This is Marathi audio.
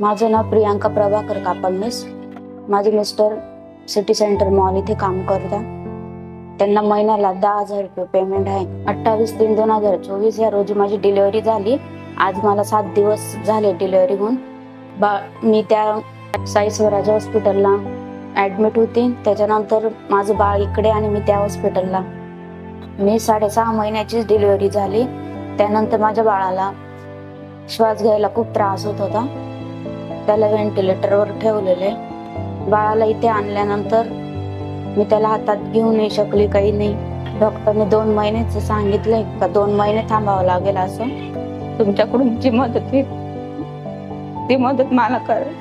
माझं नाव प्रियांका प्रभाकर कापडणीस. माझे मिस्टर सिटी सेंटर मॉल इथे काम करतात. त्यांना महिन्याला 10,000 रुपये पेमेंट आहे. 28/3/2024 या रोजी माझी डिलिव्हरी झाली. आज मला 7 दिवस झाले डिलिव्हरी होऊन. मी त्या साई स्वराज हॉस्पिटलला ऍडमिट होती. त्याच्यानंतर माझं बाळ इकडे आणि मी त्या हॉस्पिटलला. मी 6.5 महिन्याचीच डिलिव्हरी झाली. त्यानंतर माझ्या बाळाला श्वास घ्यायला खूप त्रास होत होता. त्याला व्हेंटिलेटरवर ठेवलेले. बाळाला इथे आणल्यानंतर मी त्याला हातात घेऊ नाही शकली, काही नाही. डॉक्टरने 2 महिन्याचं सांगितलंय का 2 महिने थांबावं लागेल असं. तुमच्याकडून जी मदत आहे ती मदत मला करा.